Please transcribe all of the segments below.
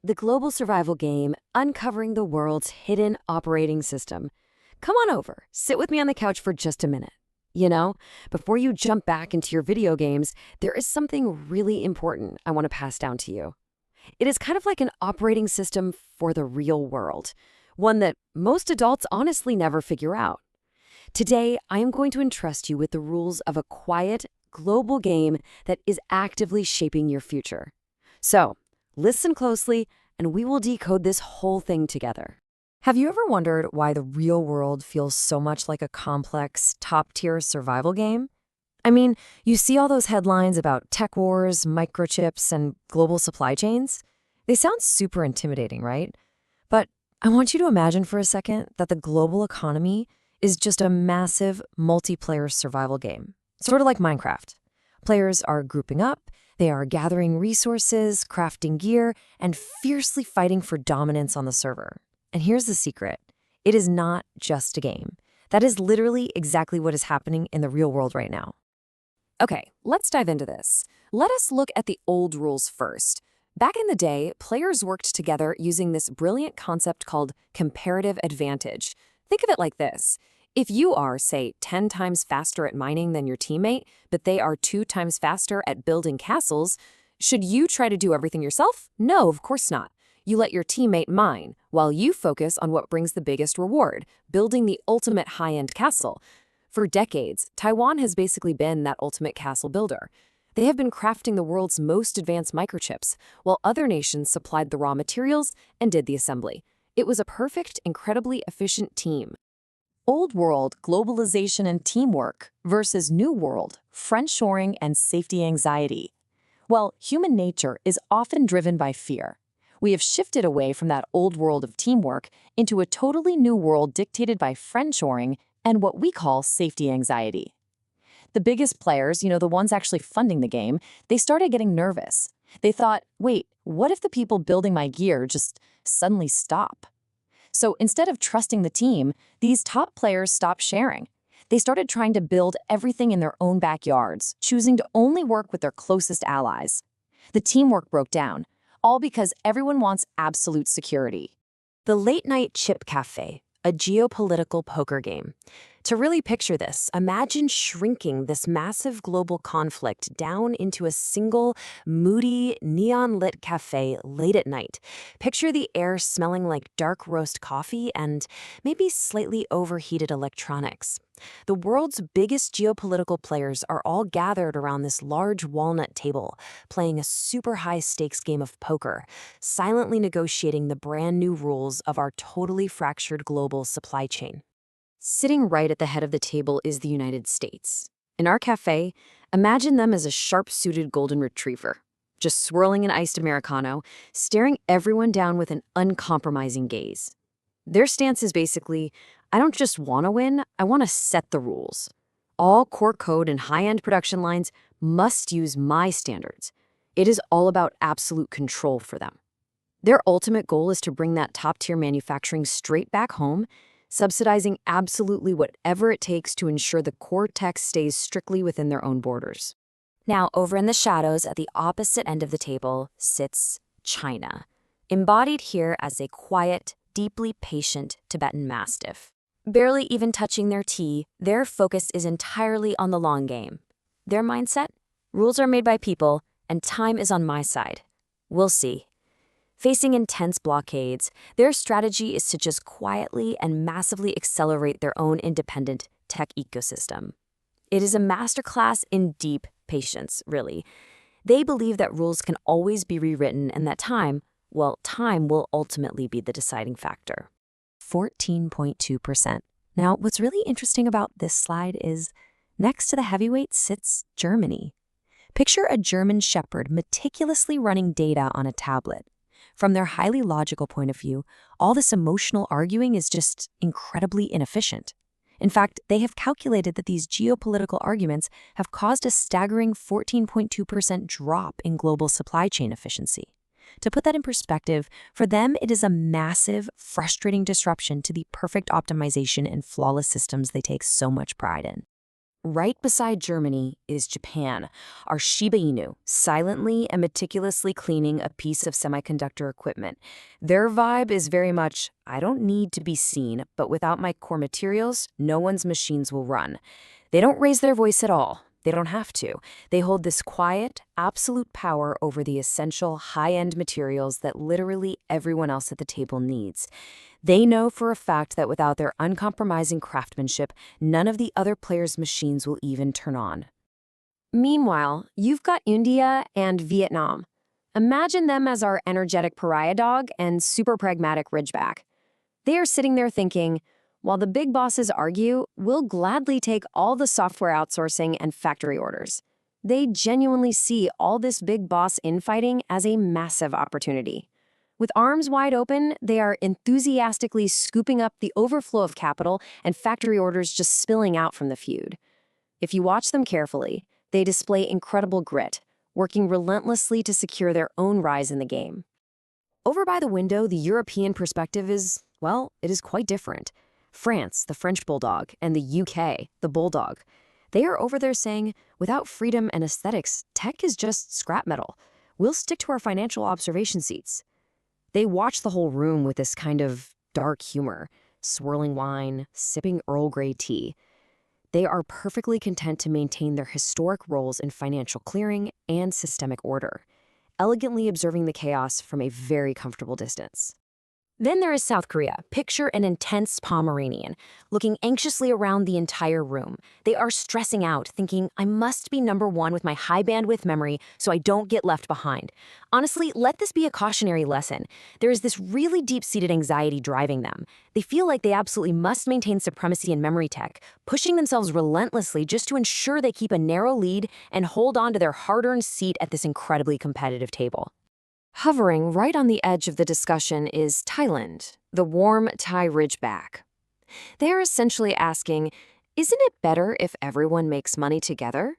the global survival game, uncovering the world's hidden operating system. Come on over, sit with me on the couch for just a minute. You know, before you jump back into your video games, there is something really important I want to pass down to you. It is kind of like an operating system for the real world, one that most adults honestly never figure out. Today, I am going to entrust you with the rules of a quiet, global game that is actively shaping your future. So, listen closely, and we will decode this whole thing together. Have you ever wondered why the real world feels so much like a complex, top-tier survival game? I mean, you see all those headlines about tech wars, microchips, and global supply chains? They sound super intimidating, right? But I want you to imagine for a second that the global economy is just a massive multiplayer survival game, sort of like Minecraft. Players are grouping up, they are gathering resources, crafting gear, and fiercely fighting for dominance on the server. And here's the secret. It is not just a game. That is literally exactly what is happening in the real world right now. Okay, let's dive into this. Let us look at the old rules first. Back in the day, players worked together using this brilliant concept called comparative advantage. Think of it like this. If you are, say, 10 times faster at mining than your teammate, but they are 2 times faster at building castles, should you try to do everything yourself? No, of course not. You let your teammate mine, while you focus on what brings the biggest reward, building the ultimate high-end castle. For decades, Taiwan has basically been that ultimate castle builder. They have been crafting the world's most advanced microchips, while other nations supplied the raw materials and did the assembly. It was a perfect, incredibly efficient team. Old world, globalization and teamwork versus new world, friendshoring and safety anxiety. Well, human nature is often driven by fear. We have shifted away from that old world of teamwork into a totally new world dictated by friendshoring and what we call safety anxiety. The biggest players, the ones actually funding the game, they started getting nervous. They thought, wait, what if the people building my gear just suddenly stop? So instead of trusting the team, these top players stopped sharing. They started trying to build everything in their own backyards, choosing to only work with their closest allies. The teamwork broke down, all because everyone wants absolute security. The late-night chip cafe, a geopolitical poker game. To really picture this, imagine shrinking this massive global conflict down into a single, moody, neon-lit cafe late at night. Picture the air smelling like dark roast coffee and maybe slightly overheated electronics. The world's biggest geopolitical players are all gathered around this large walnut table, playing a super high-stakes game of poker, silently negotiating the brand new rules of our totally fractured global supply chain. Sitting right at the head of the table is the United States. In our cafe, imagine them as a sharp-suited golden retriever, just swirling an iced Americano, staring everyone down with an uncompromising gaze. Their stance is basically, I don't just want to win, I want to set the rules. All core code and high-end production lines must use my standards. It is all about absolute control for them. Their ultimate goal is to bring that top-tier manufacturing straight back home, subsidizing absolutely whatever it takes to ensure the core tech stays strictly within their own borders. Now, over in the shadows at the opposite end of the table sits China, embodied here as a quiet, deeply patient Tibetan Mastiff. Barely even touching their tea, their focus is entirely on the long game. Their mindset? Rules are made by people, and time is on my side. We'll see. Facing intense blockades, their strategy is to just quietly and massively accelerate their own independent tech ecosystem. It is a masterclass in deep patience, really. They believe that rules can always be rewritten and that time will ultimately be the deciding factor. 14.2%. Now, what's really interesting about this slide is next to the heavyweight sits Germany. Picture a German shepherd meticulously running data on a tablet. From their highly logical point of view, all this emotional arguing is just incredibly inefficient. In fact, they have calculated that these geopolitical arguments have caused a staggering 14.2% drop in global supply chain efficiency. To put that in perspective, for them it is a massive, frustrating disruption to the perfect optimization and flawless systems they take so much pride in. Right beside Germany is Japan, our Shiba Inu, silently and meticulously cleaning a piece of semiconductor equipment. Their vibe is very much, I don't need to be seen, but without my core materials, no one's machines will run. They don't raise their voice at all. They don't have to. They hold this quiet, absolute power over the essential high-end materials that literally everyone else at the table needs. They know for a fact that without their uncompromising craftsmanship, none of the other players' machines will even turn on. Meanwhile, you've got India and Vietnam. Imagine them as our energetic pariah dog and super pragmatic ridgeback. They are sitting there thinking, while the big bosses argue, we'll gladly take all the software outsourcing and factory orders. They genuinely see all this big boss infighting as a massive opportunity. With arms wide open, they are enthusiastically scooping up the overflow of capital and factory orders just spilling out from the feud. If you watch them carefully, they display incredible grit, working relentlessly to secure their own rise in the game. Over by the window, the European perspective is, well, it is quite different. France, the French bulldog, and the UK, the bulldog. They are over there saying, without freedom and aesthetics, tech is just scrap metal. We'll stick to our financial observation seats. They watch the whole room with this kind of dark humor, swirling wine, sipping Earl Grey tea. They are perfectly content to maintain their historic roles in financial clearing and systemic order, elegantly observing the chaos from a very comfortable distance. Then there is South Korea. Picture an intense Pomeranian, looking anxiously around the entire room. They are stressing out, thinking, I must be number one with my high bandwidth memory so I don't get left behind. Honestly, let this be a cautionary lesson. There is this really deep-seated anxiety driving them. They feel like they absolutely must maintain supremacy in memory tech, pushing themselves relentlessly just to ensure they keep a narrow lead and hold on to their hard-earned seat at this incredibly competitive table. Hovering right on the edge of the discussion is Thailand, the warm Thai ridgeback. They are essentially asking, isn't it better if everyone makes money together?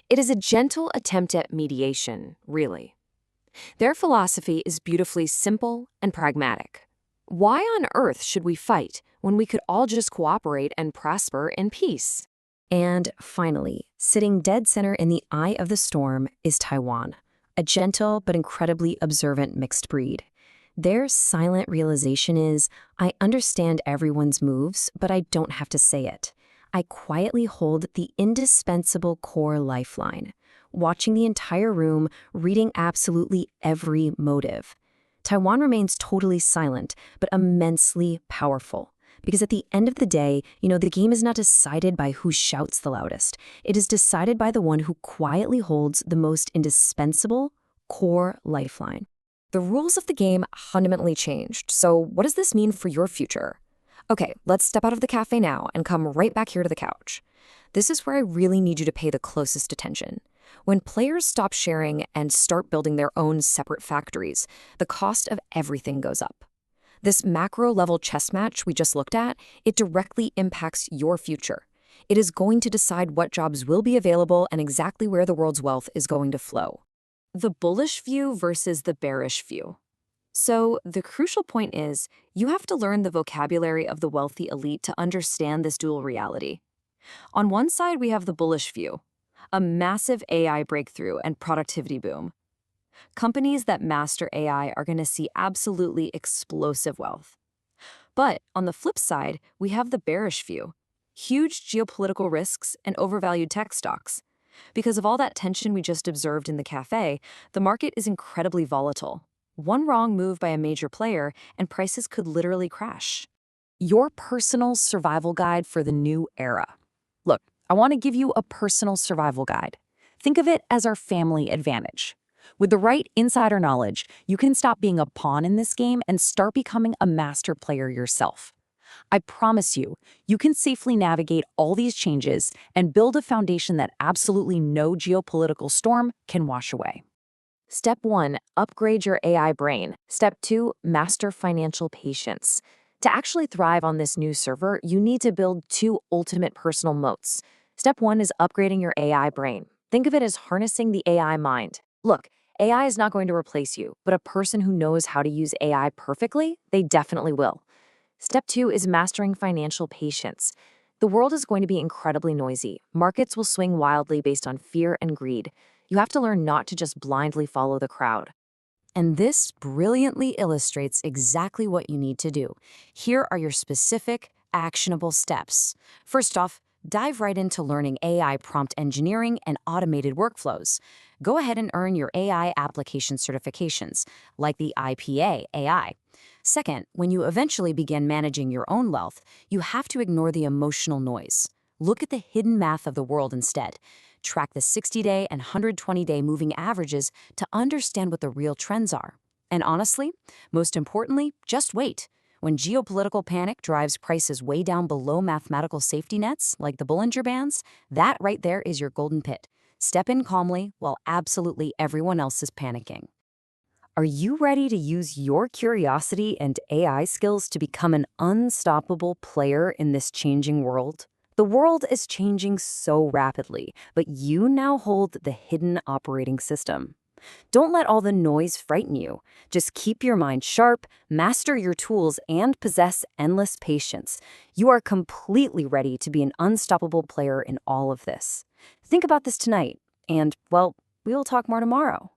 It is a gentle attempt at mediation, really. Their philosophy is beautifully simple and pragmatic. Why on earth should we fight when we could all just cooperate and prosper in peace? And finally, sitting dead center in the eye of the storm is Taiwan, a gentle but incredibly observant mixed breed. Their silent realization is, I understand everyone's moves, but I don't have to say it. I quietly hold the indispensable core lifeline, watching the entire room, reading absolutely every motive. Taiwan remains totally silent, but immensely powerful. Because at the end of the day, the game is not decided by who shouts the loudest. It is decided by the one who quietly holds the most indispensable core lifeline. The rules of the game fundamentally changed, so what does this mean for your future? Okay, let's step out of the cafe now and come right back here to the couch. This is where I really need you to pay the closest attention. When players stop sharing and start building their own separate factories, the cost of everything goes up. This macro-level chess match we just looked at, it directly impacts your future. It is going to decide what jobs will be available and exactly where the world's wealth is going to flow. The bullish view versus the bearish view. So the crucial point is, you have to learn the vocabulary of the wealthy elite to understand this dual reality. On one side, we have the bullish view, a massive AI breakthrough and productivity boom. Companies that master AI are going to see absolutely explosive wealth. But on the flip side, we have the bearish view, huge geopolitical risks and overvalued tech stocks. Because of all that tension we just observed in the cafe, the market is incredibly volatile. One wrong move by a major player and prices could literally crash. Your personal survival guide for the new era. Look, I want to give you a personal survival guide. Think of it as our family advantage. With the right insider knowledge, you can stop being a pawn in this game and start becoming a master player yourself. I promise you, you can safely navigate all these changes and build a foundation that absolutely no geopolitical storm can wash away. Step 1, upgrade your AI brain. Step 2, master financial patience. To actually thrive on this new server, you need to build 2 ultimate personal moats. Step 1 is upgrading your AI brain. Think of it as harnessing the AI mind. Look, AI is not going to replace you, but a person who knows how to use AI perfectly, they definitely will. Step 2 is mastering financial patience. The world is going to be incredibly noisy. Markets will swing wildly based on fear and greed. You have to learn not to just blindly follow the crowd. And this brilliantly illustrates exactly what you need to do. Here are your specific, actionable steps. First off, dive right into learning AI prompt engineering and automated workflows. Go ahead and earn your AI application certifications, like the IPA AI. Second, when you eventually begin managing your own wealth, you have to ignore the emotional noise. Look at the hidden math of the world instead. Track the 60-day and 120-day moving averages to understand what the real trends are. And honestly, most importantly, just wait. When geopolitical panic drives prices way down below mathematical safety nets, like the Bollinger Bands, that right there is your golden pit. Step in calmly while absolutely everyone else is panicking. Are you ready to use your curiosity and AI skills to become an unstoppable player in this changing world? The world is changing so rapidly, but you now hold the hidden operating system. Don't let all the noise frighten you. Just keep your mind sharp, master your tools, and possess endless patience. You are completely ready to be an unstoppable player in all of this. Think about this tonight, and, well, we will talk more tomorrow.